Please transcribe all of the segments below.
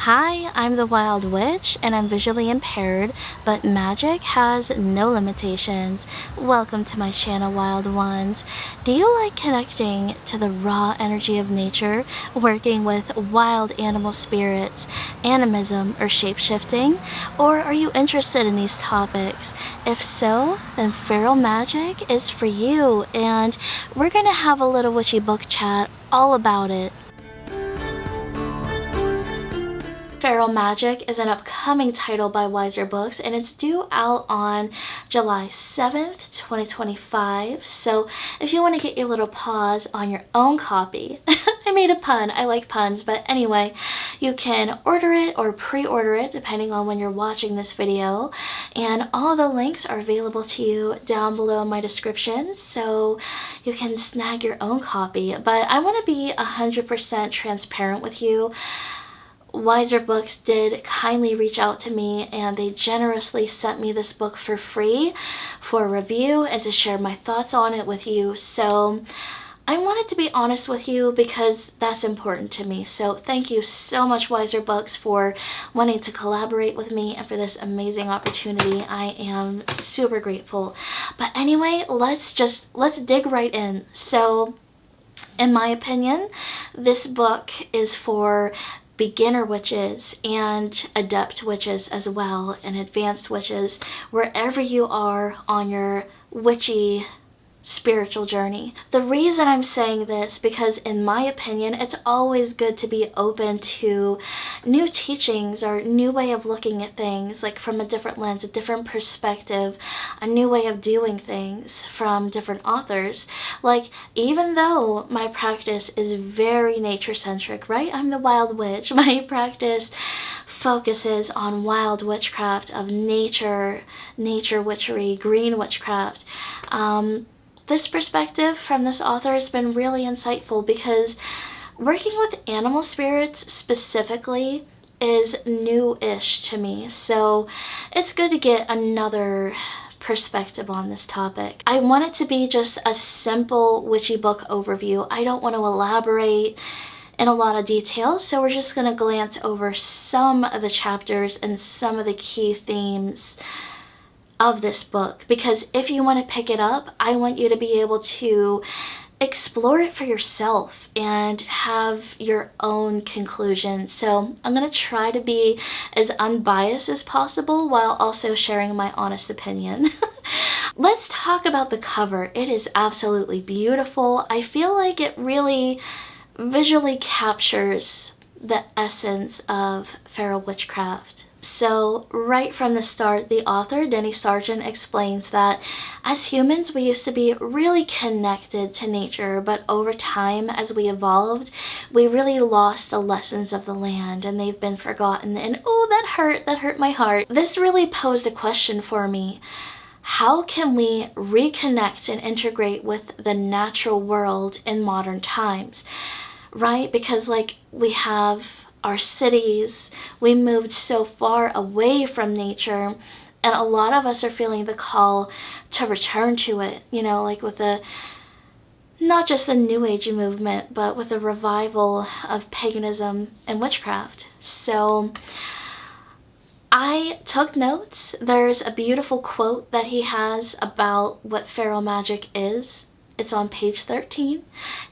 Hi, I'm the Wild Witch, and I'm visually impaired, but magic has no limitations. Welcome to my channel, Wild Ones. Do you like connecting to the raw energy of nature, working with wild animal spirits, animism, or shape-shifting? Or are you interested in these topics? If so, then Feral Magick is for you, and we're gonna have a little witchy book chat all about it. Feral Magick is an upcoming title by Weiser Books, and it's due out on July 7th, 2025. So if you want to get your little paws on your own copy, I made a pun, I like puns, but anyway, you can order it or pre-order it depending on when you're watching this video, and all the links are available to you down below in my description, so you can snag your own copy. But I want to be 100% transparent with you. Weiser Books did kindly reach out to me, and they generously sent me this book for free for review and to share my thoughts on it with you. So I wanted to be honest with you because that's important to me. So thank you so much, Weiser Books, for wanting to collaborate with me and for this amazing opportunity. I am super grateful. But anyway, let's dig right in. So in my opinion, this book is for beginner witches and adept witches as well, and advanced witches, wherever you are on your witchy spiritual journey. The reason I'm saying this, because in my opinion, it's always good to be open to new teachings or new way of looking at things, like from a different lens, a different perspective, a new way of doing things from different authors. Like, even though my practice is very nature-centric, right? I'm the Wild Witch. My practice focuses on wild witchcraft of nature witchery, green witchcraft. This perspective from this author has been really insightful because working with animal spirits specifically is new-ish to me. So it's good to get another perspective on this topic. I want it to be just a simple witchy book overview. I don't want to elaborate in a lot of detail, so we're just going to glance over some of the chapters and some of the key themes of this book, because if you want to pick it up, I want you to be able to explore it for yourself and have your own conclusion. So I'm going to try to be as unbiased as possible while also sharing my honest opinion. Let's talk about the cover. It is absolutely beautiful. I feel like it really visually captures the essence of feral witchcraft. So right from the start, the author, Denny Sargent, explains that as humans, we used to be really connected to nature, but over time, as we evolved, we really lost the lessons of the land, and they've been forgotten. And oh, that hurt my heart. This really posed a question for me. How can we reconnect and integrate with the natural world in modern times, right? Because like we have our cities, we moved so far away from nature, and a lot of us are feeling the call to return to it, you know, like with not just the New Age movement, but with a revival of paganism and witchcraft. So I took notes. There's a beautiful quote that he has about what Feral Magick is. It's on page 13,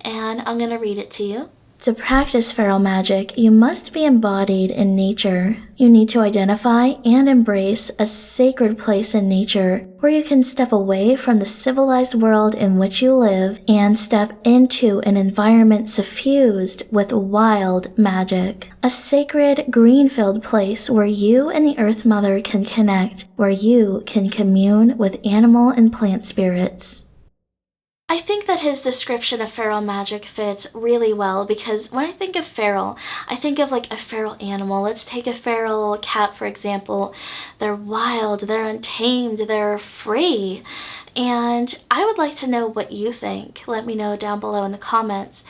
and I'm going to read it to you. To practice feral magic, you must be embodied in nature. You need to identify and embrace a sacred place in nature where you can step away from the civilized world in which you live and step into an environment suffused with wild magic. A sacred, green-filled place where you and the Earth Mother can connect, where you can commune with animal and plant spirits. I think that his description of feral magic fits really well, because when I think of feral, I think of like a feral animal. Let's take a feral cat, for example. They're wild, they're untamed, they're free. And I would like to know what you think. Let me know down below in the comments.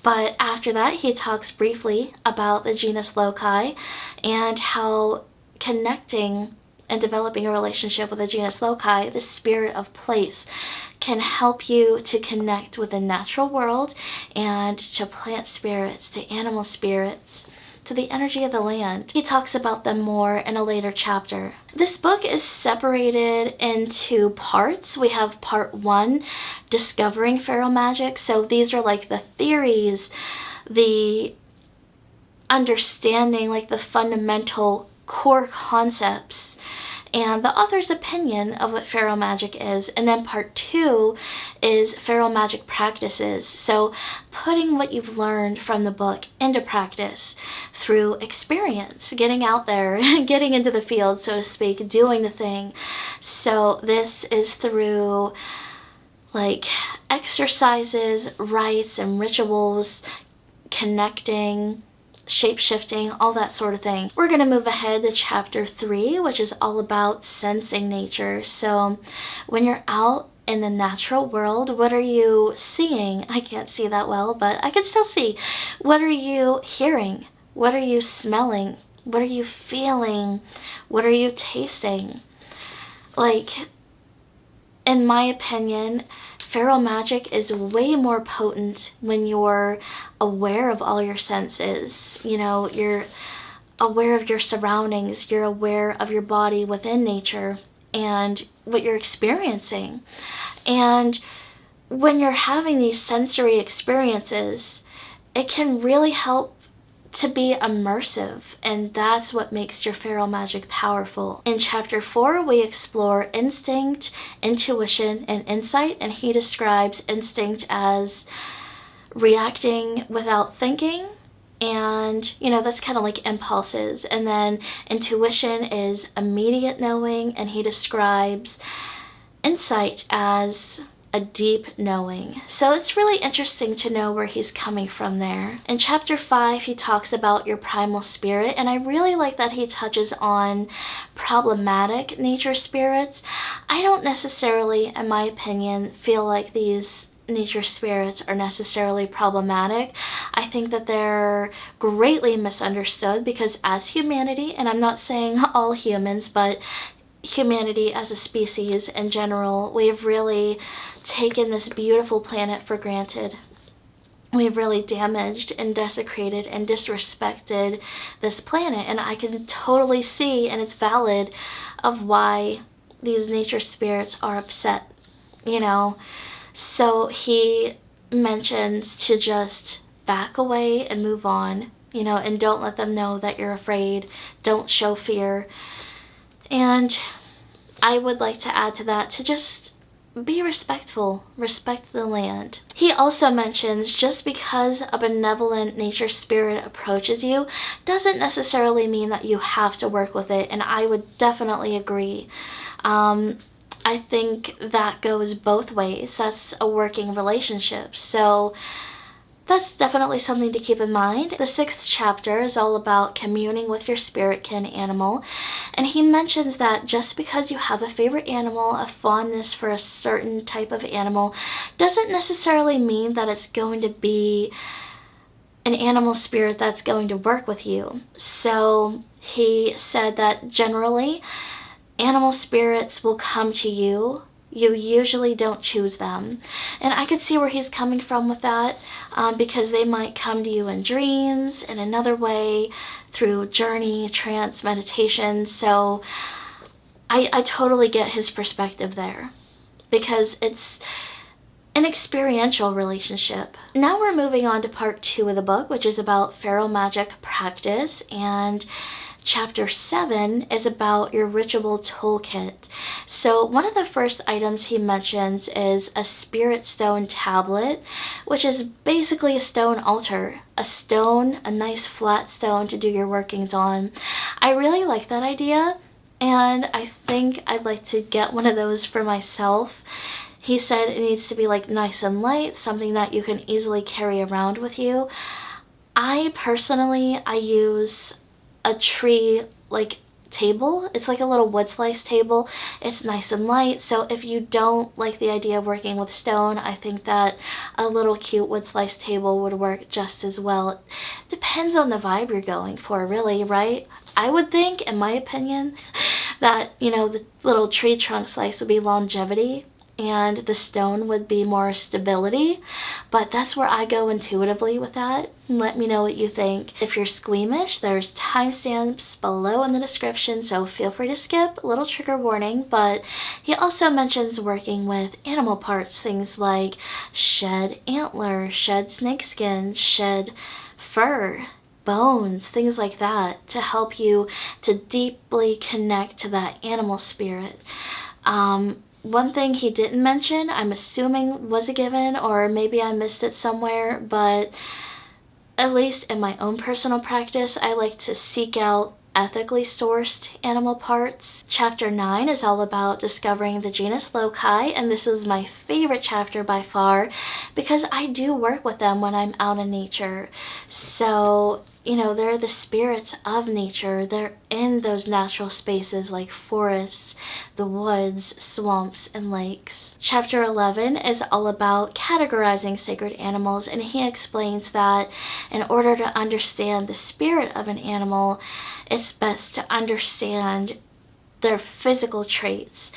But after that, he talks briefly about the genus loci and how connecting and developing a relationship with the genus loci, the spirit of place, can help you to connect with the natural world and to plant spirits, to animal spirits. to the energy of the land. He talks about them more in a later chapter. This book is separated into parts. We have part 1, discovering feral magic. So these are like the theories, the understanding, like the fundamental core concepts, and the author's opinion of what feral magic is. And then part 2 is feral magic practices. So putting what you've learned from the book into practice through experience, getting out there, getting into the field, so to speak, doing the thing. So this is through like exercises, rites, and rituals, connecting, shape-shifting, all that sort of thing. We're going to move ahead to chapter 3, which is all about sensing nature. So when you're out in the natural world, what are you seeing? I can't see that well, but I can still see. What are you hearing? What are you smelling? What are you feeling? What are you tasting? Like, in my opinion, feral magic is way more potent when you're aware of all your senses. You know, you're aware of your surroundings, you're aware of your body within nature and what you're experiencing. And when you're having these sensory experiences, it can really help to be immersive, and that's what makes your feral magic powerful. In chapter 4, we explore instinct, intuition, and insight, and he describes instinct as reacting without thinking, and you know, that's kind of like impulses. And then intuition is immediate knowing, and he describes insight as a deep knowing. So it's really interesting to know where he's coming from there. In chapter 5, he talks about your primal spirit, and I really like that he touches on problematic nature spirits. I don't necessarily, in my opinion, feel like these nature spirits are necessarily problematic. I think that they're greatly misunderstood, because as humanity, and I'm not saying all humans, but humanity as a species in general, we've really taken this beautiful planet for granted. We've really damaged and desecrated and disrespected this planet, and I can totally see, and it's valid, of why these nature spirits are upset, you know. So he mentions to just back away and move on, you know, and don't let them know that you're afraid. Don't show fear. And I would like to add to that to just be respectful, respect the land. He also mentions just because a benevolent nature spirit approaches you doesn't necessarily mean that you have to work with it, and I would definitely agree. I think that goes both ways. That's a working relationship. So that's definitely something to keep in mind. The 6th chapter is all about communing with your spirit kin animal, and he mentions that just because you have a favorite animal, a fondness for a certain type of animal, doesn't necessarily mean that it's going to be an animal spirit that's going to work with you. So he said that generally animal spirits will come to you. You usually don't choose them. And I could see where he's coming from with that, because they might come to you in dreams, in another way, through journey, trance, meditation. So I totally get his perspective there, because it's an experiential relationship. Now we're moving on to part 2 of the book, which is about feral magic practice, and Chapter 7 is about your ritual toolkit. So one of the first items he mentions is a spirit stone tablet, which is basically a stone altar. A stone, a nice flat stone to do your workings on. I really like that idea, and I think I'd like to get one of those for myself. He said it needs to be like nice and light, something that you can easily carry around with you. I personally use a tree like table. It's like a little wood slice table. It's nice and light, so if you don't like the idea of working with stone, I think that a little cute wood slice table would work just as well. It depends on the vibe you're going for, really, right? I would think, in my opinion, that, you know, the little tree trunk slice would be longevity, and the stone would be more stability, but that's where I go intuitively with that. Let me know what you think. If you're squeamish, there's timestamps below in the description, so feel free to skip. A little trigger warning, but he also mentions working with animal parts, things like shed antler, shed snakeskin, shed fur, bones, things like that, to help you to deeply connect to that animal spirit. One thing he didn't mention, I'm assuming was a given, or maybe I missed it somewhere, but at least in my own personal practice, I like to seek out ethically sourced animal parts. Chapter 9 is all about discovering the genus loci, and this is my favorite chapter by far because I do work with them when I'm out in nature. So, you know, they're the spirits of nature. They're in those natural spaces like forests, the woods, swamps, and lakes. Chapter 11 is all about categorizing sacred animals, and he explains that in order to understand the spirit of an animal, it's best to understand their physical traits,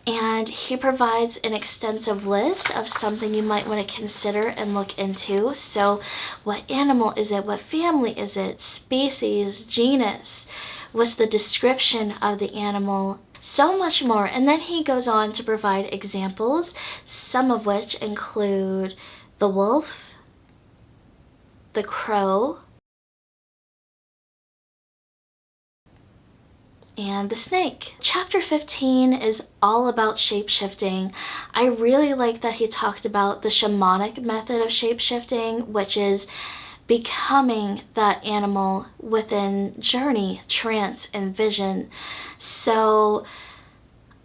and he provides an extensive list of something you might want to consider and look into. So what animal is it? What family is it? Species, genus, what's the description of the animal? So much more. And then he goes on to provide examples, some of which include the wolf, the crow, and the snake. Chapter 15 is all about shape-shifting. I really like that he talked about the shamanic method of shape-shifting, which is becoming that animal within journey, trance, and vision. So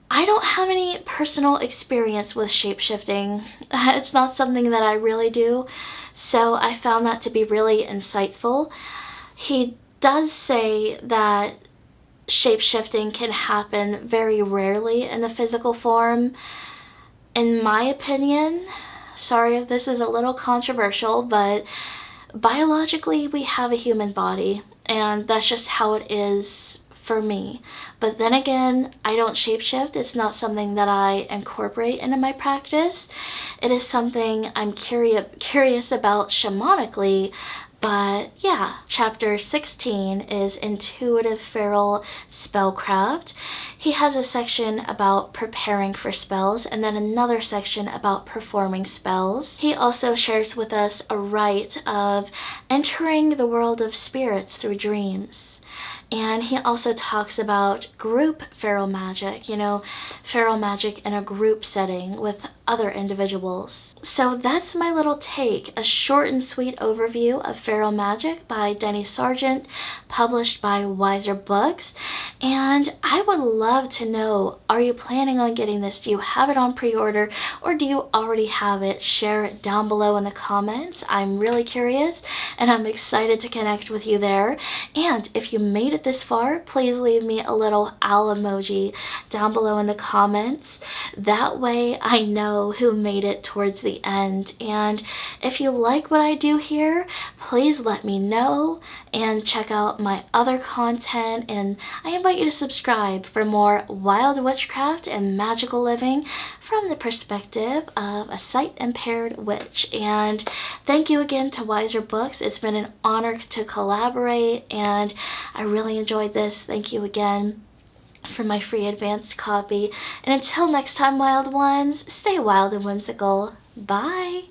I don't have any personal experience with shape-shifting. It's not something that I really do, so I found that to be really insightful. He does say that shape-shifting can happen very rarely in the physical form. In my opinion, sorry if this is a little controversial, but biologically we have a human body, and that's just how it is for me. But then again, I don't shapeshift. It's not something that I incorporate into my practice. It is something I'm curious about shamanically. But yeah, chapter 16 is intuitive feral spellcraft. He has a section about preparing for spells and then another section about performing spells. He also shares with us a rite of entering the world of spirits through dreams. And he also talks about group feral magic, you know, feral magic in a group setting with other individuals. So that's my little take, a short and sweet overview of Feral Magick by Denny Sargent, published by Weiser Books. And I would love to know, are you planning on getting this? Do you have it on pre-order, or do you already have it? Share it down below in the comments. I'm really curious and I'm excited to connect with you there. And if you made it this far, please leave me a little owl emoji down below in the comments. That way I know who made it towards the end. And if you like what I do here, please let me know and check out my other content, and I invite you to subscribe for more wild witchcraft and magical living from the perspective of a sight-impaired witch. And thank you again to Weiser Books. It's been an honor to collaborate, and I really enjoyed this. Thank you again for my free advanced copy. And until next time, wild ones, stay wild and whimsical. Bye!